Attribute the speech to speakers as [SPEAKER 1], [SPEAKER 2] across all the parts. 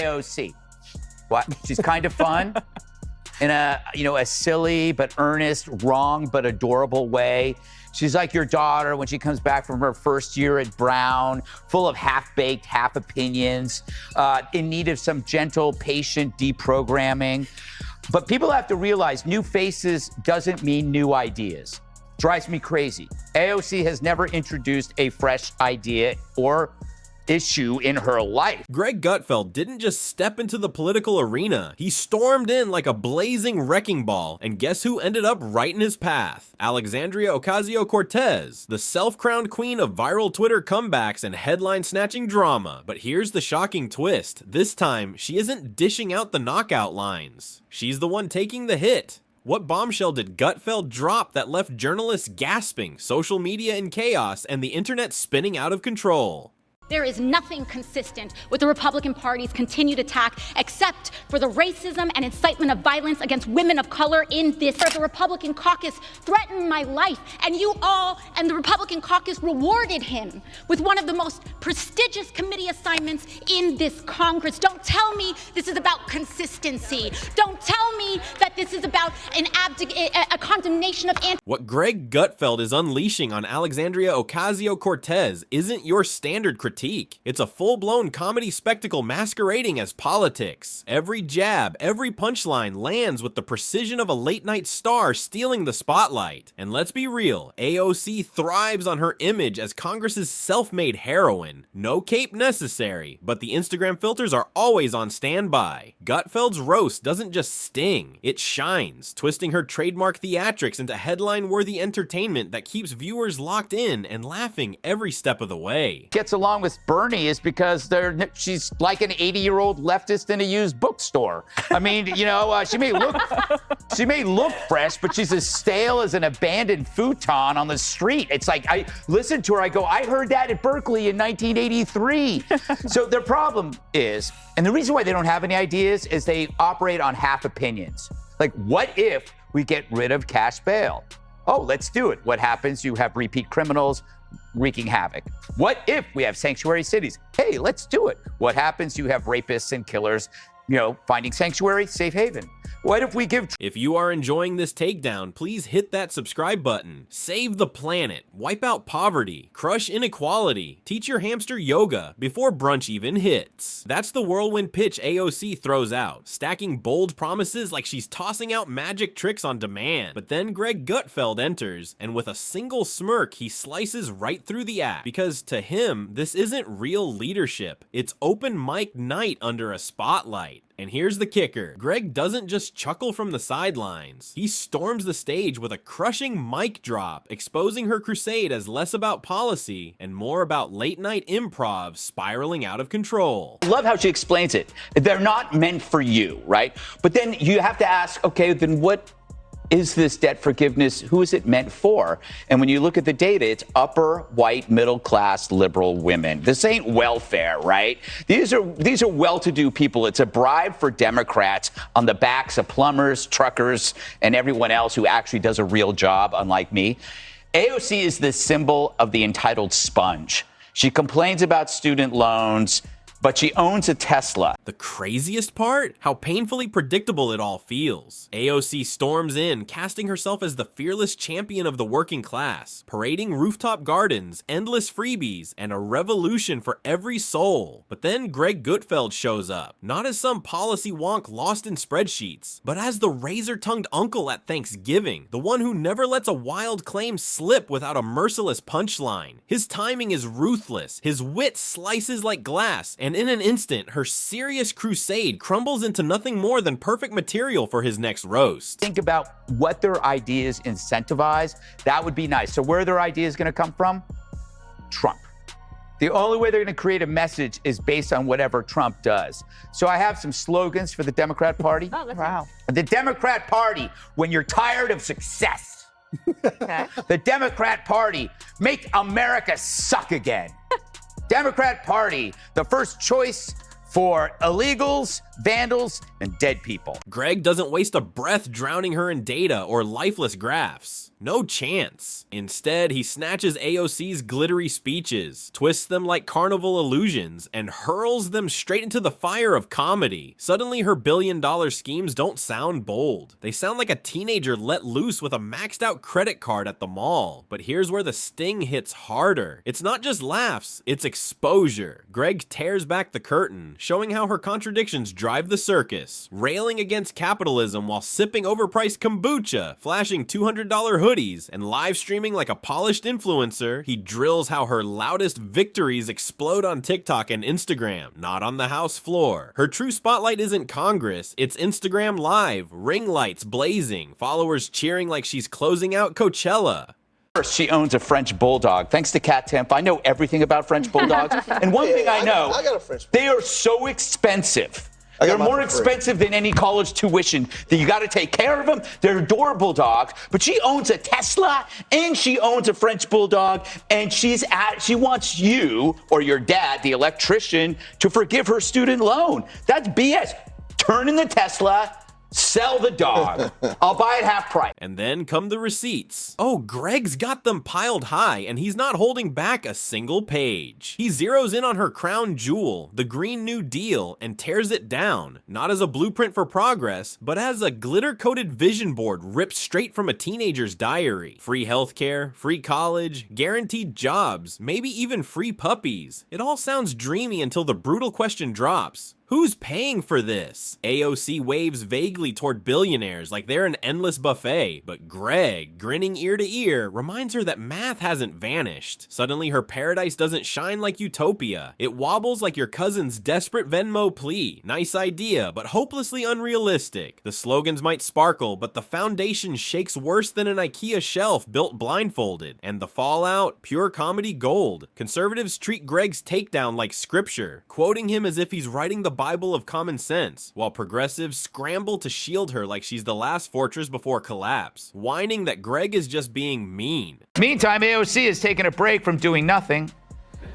[SPEAKER 1] AOC. What? She's kind of fun in a silly but earnest, wrong but adorable way. She's like your daughter when she comes back from her first year at Brown, full of half-baked, half opinions, in need of some gentle, patient deprogramming. But people have to realize new faces doesn't mean new ideas. Drives me crazy. AOC has never introduced a fresh idea or issue in her life.
[SPEAKER 2] Greg Gutfeld didn't just step into the political arena. He stormed in like a blazing wrecking ball, and guess who ended up right in his path? Alexandria Ocasio-Cortez, the self-crowned queen of viral Twitter comebacks and headline-snatching drama. But here's the shocking twist. This time, she isn't dishing out the knockout lines. She's the one taking the hit. What bombshell did Gutfeld drop that left journalists gasping, social media in chaos, and the internet spinning out of control?
[SPEAKER 3] There is nothing consistent with the Republican Party's continued attack except for the racism and incitement of violence against women of color in this. The Republican caucus threatened my life, and you all and the Republican caucus rewarded him with one of the most prestigious committee assignments in this Congress. Don't tell me this is about consistency. Don't tell me that this is about a condemnation of
[SPEAKER 2] What Greg Gutfeld is unleashing on Alexandria Ocasio-Cortez isn't your standard critique. It's a full-blown comedy spectacle masquerading as politics. Every jab, every punchline lands with the precision of a late-night star stealing the spotlight. And let's be real, AOC thrives on her image as Congress's self-made heroine. No cape necessary, but the Instagram filters are always on standby. Gutfeld's roast doesn't just sting, it shines, twisting her trademark theatrics into headline-worthy entertainment that keeps viewers locked in and laughing every step of the way.
[SPEAKER 1] Gets along with Bernie is because she's like an 80-year-old leftist in a used bookstore. I mean, she may look fresh, but she's as stale as an abandoned futon on the street. It's like, I listen to her, I go, I heard that at Berkeley in 1983. So their problem is, and the reason why they don't have any ideas is they operate on half opinions. Like, what if we get rid of cash bail? Oh, let's do it. What happens? You have repeat criminals wreaking havoc. What if we have sanctuary cities? Hey, let's do it. What happens? You have rapists and killers, finding sanctuary, safe haven. What if we give...
[SPEAKER 2] If you are enjoying this takedown, please hit that subscribe button. Save the planet, wipe out poverty, crush inequality, teach your hamster yoga before brunch even hits. That's the whirlwind pitch AOC throws out, stacking bold promises like she's tossing out magic tricks on demand. But then Greg Gutfeld enters, and with a single smirk, he slices right through the act. Because to him, this isn't real leadership. It's open mic night under a spotlight. And here's the kicker. Greg doesn't just chuckle from the sidelines. He storms the stage with a crushing mic drop, exposing her crusade as less about policy and more about late-night improv spiraling out of control.
[SPEAKER 1] I love how she explains it. They're not meant for you, right? But then you have to ask, okay, then what is this debt forgiveness? Who is it meant for? And when you look at the data, it's upper, white, middle-class, liberal women. This ain't welfare, right? These are well-to-do people. It's a bribe for Democrats on the backs of plumbers, truckers, and everyone else who actually does a real job, unlike me. AOC is the symbol of the entitled sponge. She complains about student loans, but she owns a Tesla.
[SPEAKER 2] The craziest part? How painfully predictable it all feels. AOC storms in, casting herself as the fearless champion of the working class, parading rooftop gardens, endless freebies, and a revolution for every soul. But then Greg Gutfeld shows up, not as some policy wonk lost in spreadsheets, but as the razor-tongued uncle at Thanksgiving, the one who never lets a wild claim slip without a merciless punchline. His timing is ruthless, his wit slices like glass, and in an instant, her serious crusade crumbles into nothing more than perfect material for his next roast.
[SPEAKER 1] Think about what their ideas incentivize. That would be nice. So where are their ideas going to come from? Trump. The only way they're going to create a message is based on whatever Trump does. So I have some slogans for the Democrat Party.
[SPEAKER 4] Oh, wow.
[SPEAKER 1] The Democrat Party, when you're tired of success.
[SPEAKER 4] Okay.
[SPEAKER 1] The Democrat Party, make America suck again. Democrat Party, the first choice for illegals, vandals, and dead people.
[SPEAKER 2] Greg doesn't waste a breath drowning her in data or lifeless graphs. No chance. Instead, he snatches AOC's glittery speeches, twists them like carnival illusions, and hurls them straight into the fire of comedy. Suddenly, her billion-dollar schemes don't sound bold. They sound like a teenager let loose with a maxed-out credit card at the mall. But here's where the sting hits harder. It's not just laughs, it's exposure. Greg tears back the curtain, showing how her contradictions drive the circus, railing against capitalism while sipping overpriced kombucha, flashing $200 hoodies, and live streaming like a polished influencer. He drills how her loudest victories explode on TikTok and Instagram, not on the House floor. Her true spotlight isn't Congress, it's Instagram Live, ring lights blazing, followers cheering like she's closing out Coachella.
[SPEAKER 1] First, she owns a French bulldog. Thanks to Cat Temp, I know everything about French bulldogs. And one thing I know,
[SPEAKER 4] I got a French bulldog.
[SPEAKER 1] They are so expensive. They're more expensive than any college tuition. You got to take care of them. They're adorable dogs. But she owns a Tesla and she owns a French bulldog. And she wants you or your dad, the electrician, to forgive her student loan. That's BS. Turn in the Tesla. Sell the dog. I'll buy it half price.
[SPEAKER 2] And then come the receipts. Oh, Greg's got them piled high, and he's not holding back a single page. He zeroes in on her crown jewel, the Green New Deal, and tears it down, not as a blueprint for progress, but as a glitter-coated vision board ripped straight from a teenager's diary. Free healthcare, free college, guaranteed jobs, maybe even free puppies. It all sounds dreamy until the brutal question drops. Who's paying for this? AOC waves vaguely toward billionaires like they're an endless buffet, but Greg, grinning ear to ear, reminds her that math hasn't vanished. Suddenly her paradise doesn't shine like utopia. It wobbles like your cousin's desperate Venmo plea. Nice idea, but hopelessly unrealistic. The slogans might sparkle, but the foundation shakes worse than an IKEA shelf built blindfolded. And the fallout? Pure comedy gold. Conservatives treat Greg's takedown like scripture, quoting him as if he's writing the Bible of common sense, while progressives scramble to shield her like she's the last fortress before collapse, whining that Greg is just being mean.
[SPEAKER 1] Meantime, AOC has taken a break from doing nothing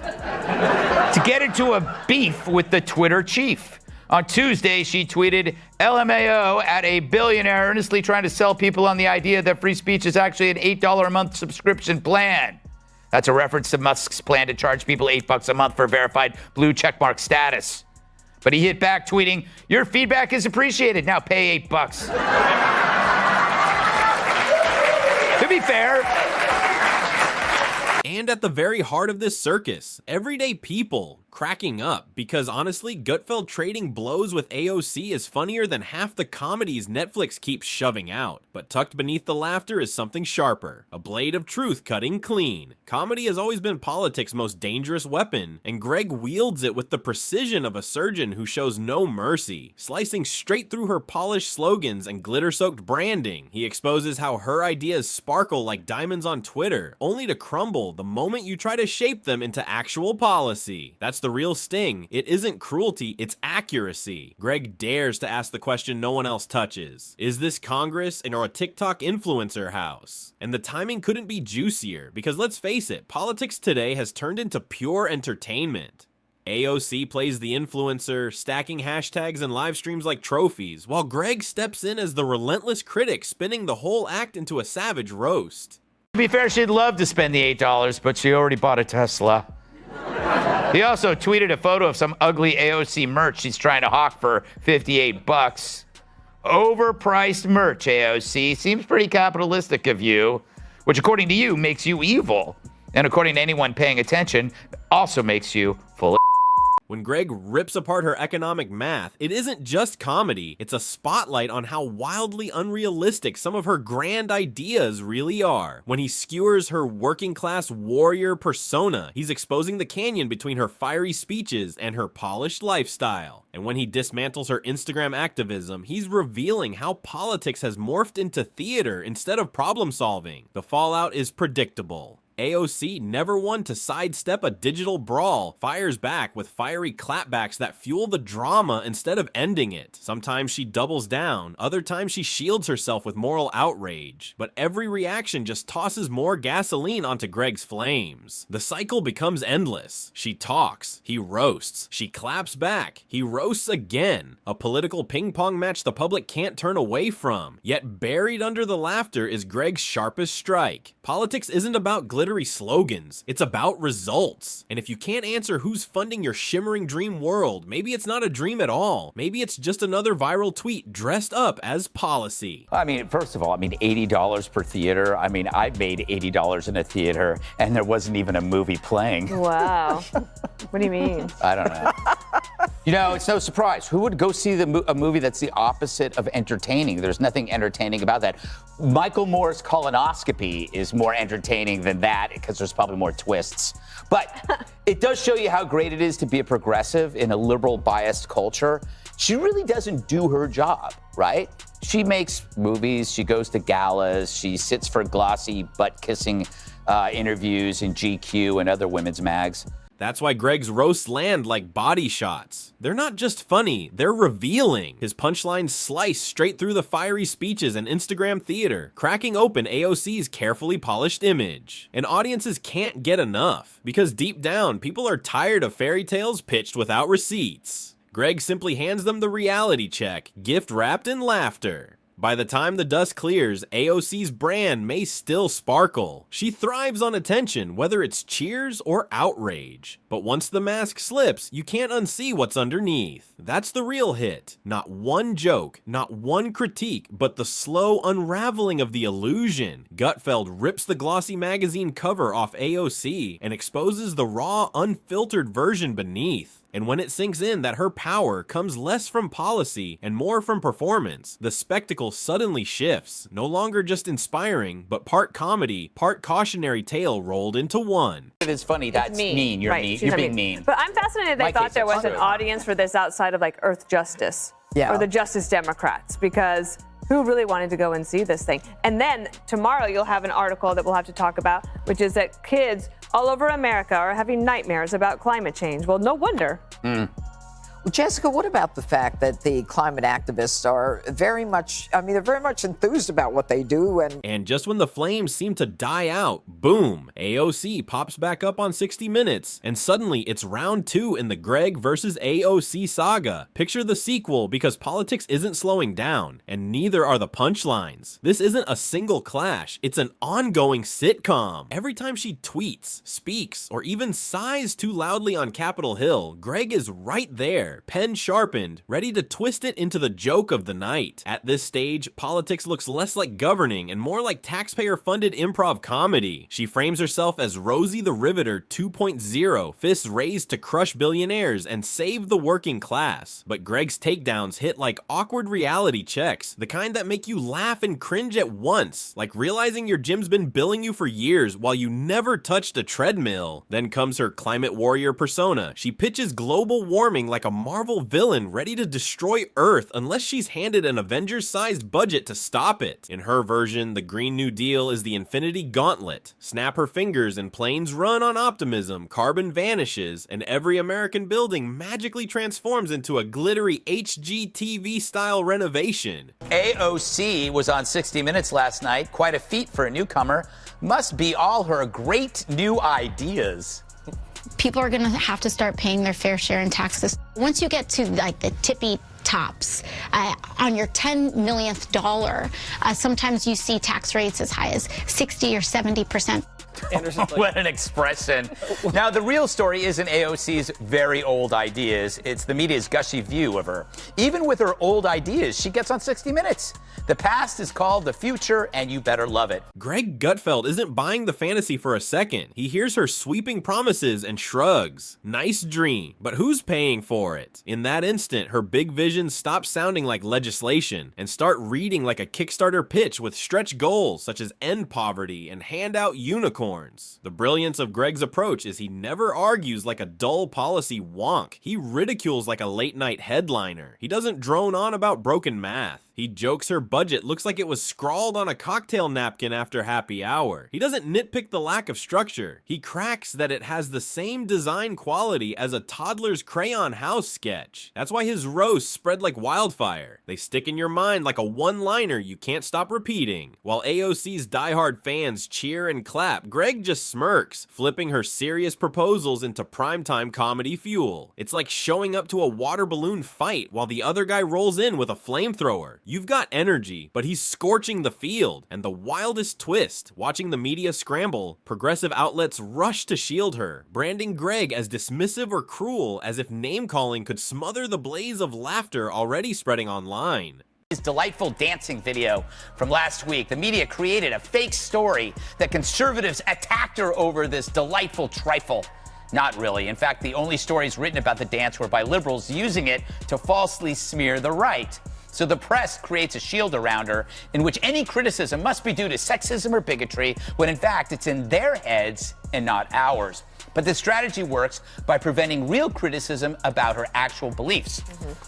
[SPEAKER 1] to get into a beef with the Twitter chief. On Tuesday, she tweeted, LMAO at a billionaire earnestly trying to sell people on the idea that free speech is actually an $8 a month subscription plan. That's a reference to Musk's plan to charge people $8 a month for verified blue checkmark status. But he hit back tweeting, your feedback is appreciated. Now pay $8. To be fair.
[SPEAKER 2] And at the very heart of this circus, everyday people cracking up, because honestly, Gutfeld trading blows with AOC is funnier than half the comedies Netflix keeps shoving out. But tucked beneath the laughter is something sharper, a blade of truth cutting clean. Comedy has always been politics' most dangerous weapon, and Greg wields it with the precision of a surgeon who shows no mercy. Slicing straight through her polished slogans and glitter-soaked branding, he exposes how her ideas sparkle like diamonds on Twitter, only to crumble the moment you try to shape them into actual policy. That's the real sting. It isn't cruelty, it's accuracy. Greg dares to ask the question no one else touches. Is this Congress or a TikTok influencer house? And the timing couldn't be juicier, because let's face it, politics today has turned into pure entertainment. AOC plays the influencer, stacking hashtags and live streams like trophies, while Greg steps in as the relentless critic, spinning the whole act into a savage roast.
[SPEAKER 1] To be fair, she'd love to spend the $8, but she already bought a Tesla. He also tweeted a photo of some ugly AOC merch she's trying to hawk for $58. Overpriced merch, AOC. Seems pretty capitalistic of you, which according to you makes you evil. And according to anyone paying attention, also makes you full of.
[SPEAKER 2] When Greg rips apart her economic math, it isn't just comedy, it's a spotlight on how wildly unrealistic some of her grand ideas really are. When he skewers her working-class warrior persona, he's exposing the canyon between her fiery speeches and her polished lifestyle. And when he dismantles her Instagram activism, he's revealing how politics has morphed into theater instead of problem-solving. The fallout is predictable. AOC, never one to sidestep a digital brawl, fires back with fiery clapbacks that fuel the drama instead of ending it. Sometimes she doubles down, other times she shields herself with moral outrage. But every reaction just tosses more gasoline onto Greg's flames. The cycle becomes endless. She talks, he roasts, she claps back, he roasts again. A political ping pong match the public can't turn away from. Yet buried under the laughter is Greg's sharpest strike. Politics isn't about glittery slogans, it's about results. And if you can't answer who's funding your shimmering dream world, maybe it's not a dream at all. Maybe it's just another viral tweet dressed up as policy.
[SPEAKER 1] I mean, first of all, $80 per theater. I've made $80 in a theater and there wasn't even a movie playing.
[SPEAKER 4] Wow. What do you mean?
[SPEAKER 1] I don't know. You know, it's no surprise. Who would go see a movie that's the opposite of entertaining? There's nothing entertaining about that. Michael Moore's colonoscopy is more entertaining than that because there's probably more twists. But it does show you how great it is to be a progressive in a liberal biased culture. She really doesn't do her job, right? She makes movies, she goes to galas, she sits for glossy butt-kissing interviews in GQ and other women's mags.
[SPEAKER 2] That's why Greg's roasts land like body shots. They're not just funny, they're revealing. His punchlines slice straight through the fiery speeches and Instagram theater, cracking open AOC's carefully polished image. And audiences can't get enough, because deep down, people are tired of fairy tales pitched without receipts. Greg simply hands them the reality check, gift wrapped in laughter. By the time the dust clears, AOC's brand may still sparkle. She thrives on attention, whether it's cheers or outrage. But once the mask slips, you can't unsee what's underneath. That's the real hit. Not one joke, not one critique, but the slow unraveling of the illusion. Gutfeld rips the glossy magazine cover off AOC and exposes the raw, unfiltered version beneath. And when it sinks in that her power comes less from policy and more from performance, the spectacle suddenly shifts, no longer just inspiring, but part comedy, part cautionary tale rolled into one.
[SPEAKER 1] It is funny, that's mean. You're
[SPEAKER 4] right,
[SPEAKER 1] mean. You're being mean.
[SPEAKER 4] But I'm fascinated they thought there was an audience for this outside of like Earth Justice or the Justice Democrats, because who really wanted to go and see this thing? And then tomorrow you'll have an article that we'll have to talk about, which is that kids all over America are having nightmares about climate change. Well, no wonder.
[SPEAKER 5] Well, Jessica, what about the fact that the climate activists are very much, they're very much enthused about what they do.
[SPEAKER 2] And just when the flames seem to die out, boom, AOC pops back up on 60 Minutes, and suddenly it's round 2 in the Greg versus AOC saga. Picture the sequel, because politics isn't slowing down, and neither are the punchlines. This isn't a single clash, it's an ongoing sitcom. Every time she tweets, speaks, or even sighs too loudly on Capitol Hill, Greg is right there, pen sharpened, ready to twist it into the joke of the night. At this stage, politics looks less like governing and more like taxpayer-funded improv comedy. She frames herself as Rosie the Riveter 2.0, fists raised to crush billionaires and save the working class. But Greg's takedowns hit like awkward reality checks, the kind that make you laugh and cringe at once, like realizing your gym's been billing you for years while you never touched a treadmill. Then comes her climate warrior persona. She pitches global warming like a Marvel villain ready to destroy Earth unless she's handed an Avengers-sized budget to stop it. In her version, the Green New Deal is the Infinity Gauntlet. Snap her fingers and planes run on optimism, carbon vanishes, and every American building magically transforms into a glittery HGTV-style renovation.
[SPEAKER 1] AOC was on 60 Minutes last night. Quite a feat for a newcomer. Must be all her great new ideas.
[SPEAKER 6] People are going to have to start paying their fair share in taxes. Once you get to like the tippy tops, on your $10 millionth dollar, sometimes you see tax rates as high as 60 or 70%.
[SPEAKER 1] What an expression. Now, the real story isn't AOC's very old ideas. It's the media's gushy view of her. Even with her old ideas, she gets on 60 Minutes. The past is called the future, and you better love it.
[SPEAKER 2] Greg Gutfeld isn't buying the fantasy for a second. He hears her sweeping promises and shrugs. Nice dream, but who's paying for it? In that instant, her big visions stop sounding like legislation and start reading like a Kickstarter pitch with stretch goals such as end poverty and hand out unicorns. The brilliance of Greg's approach is he never argues like a dull policy wonk. He ridicules like a late-night headliner. He doesn't drone on about broken math. He jokes her budget looks like it was scrawled on a cocktail napkin after happy hour. He doesn't nitpick the lack of structure. He cracks that it has the same design quality as a toddler's crayon house sketch. That's why his roasts spread like wildfire. They stick in your mind like a one-liner you can't stop repeating. While AOC's diehard fans cheer and clap, Greg just smirks, flipping her serious proposals into primetime comedy fuel. It's like showing up to a water balloon fight while the other guy rolls in with a flamethrower. You've got energy, but he's scorching the field. And the wildest twist, watching the media scramble, progressive outlets rush to shield her, branding Greg as dismissive or cruel, as if name-calling could smother the blaze of laughter already spreading online.
[SPEAKER 1] His delightful dancing video from last week, the media created a fake story that conservatives attacked her over this delightful trifle. Not really. In fact, the only stories written about the dance were by liberals using it to falsely smear the right. So the press creates a shield around her in which any criticism must be due to sexism or bigotry, when in fact it's in their heads and not ours. But this strategy works by preventing real criticism about her actual beliefs,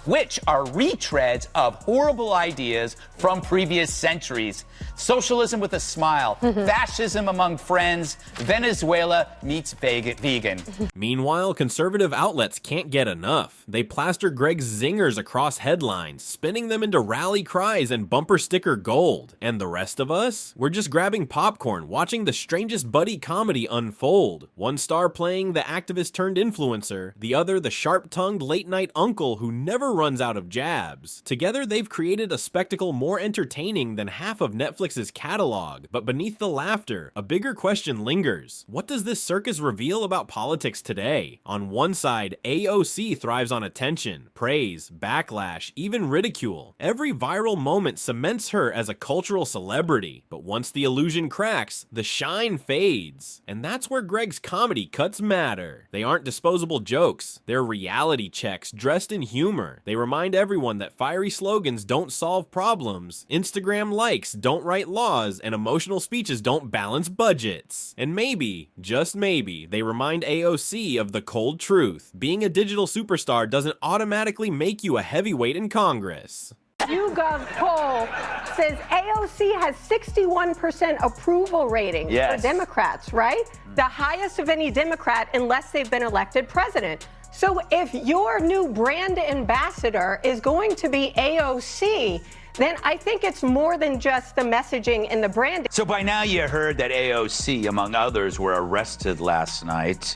[SPEAKER 1] which are retreads of horrible ideas from previous centuries. Socialism with a smile, fascism among friends, Venezuela meets vegan.
[SPEAKER 2] Meanwhile, conservative outlets can't get enough. They plaster Greg's zingers across headlines, spinning them into rally cries and bumper sticker gold. And the rest of us? We're just grabbing popcorn, watching the strangest buddy comedy unfold. One star playing the activist turned influencer, the other the sharp-tongued late-night uncle who never runs out of jabs. Together, they've created a spectacle more entertaining than half of Netflix's catalog. But beneath the laughter, a bigger question lingers. What does this circus reveal about politics today? On one side, AOC thrives on attention, praise, backlash, even ridicule. Every viral moment cements her as a cultural celebrity. But once the illusion cracks, the shine fades. And that's where Greg's comedy cuts matter. They aren't disposable jokes. They're reality checks dressed in humor. They remind everyone that fiery slogans don't solve problems, Instagram likes don't write laws, and emotional speeches don't balance budgets. And maybe, just maybe, they remind AOC of the cold truth. Being a digital superstar doesn't automatically make you a heavyweight in Congress.
[SPEAKER 7] YouGov poll says AOC has 61% approval rating for Democrats, right? The highest of any Democrat unless they've been elected president. So if your new brand ambassador is going to be AOC, then I think it's more than just the messaging and the branding.
[SPEAKER 1] So by now you heard that AOC, among others, were arrested last night.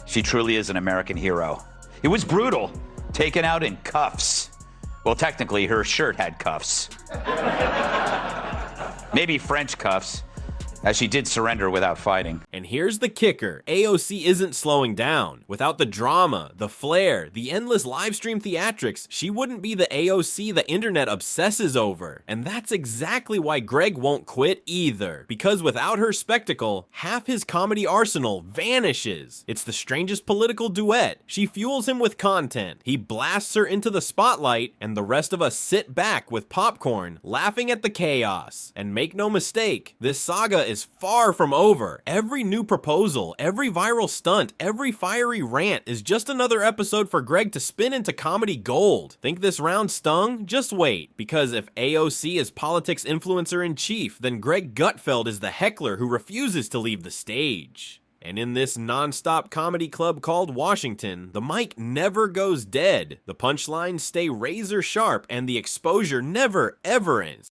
[SPEAKER 1] She truly is an American hero. It was brutal, taken out in cuffs. Well, technically, her shirt had cuffs. Maybe French cuffs, as she did surrender without fighting.
[SPEAKER 2] And here's the kicker. AOC isn't slowing down. Without the drama, the flair, the endless livestream theatrics, she wouldn't be the AOC the internet obsesses over. And that's exactly why Greg won't quit either. Because without her spectacle, half his comedy arsenal vanishes. It's the strangest political duet. She fuels him with content. He blasts her into the spotlight, and the rest of us sit back with popcorn, laughing at the chaos. And make no mistake, this saga is far from over. Every new proposal, every viral stunt, every fiery rant is just another episode for Greg to spin into comedy gold. Think this round stung? Just wait, because if AOC is politics influencer in chief, then Greg Gutfeld is the heckler who refuses to leave the stage. And in this non-stop comedy club called Washington, the mic never goes dead. The punchlines stay razor sharp and the exposure never ever ends.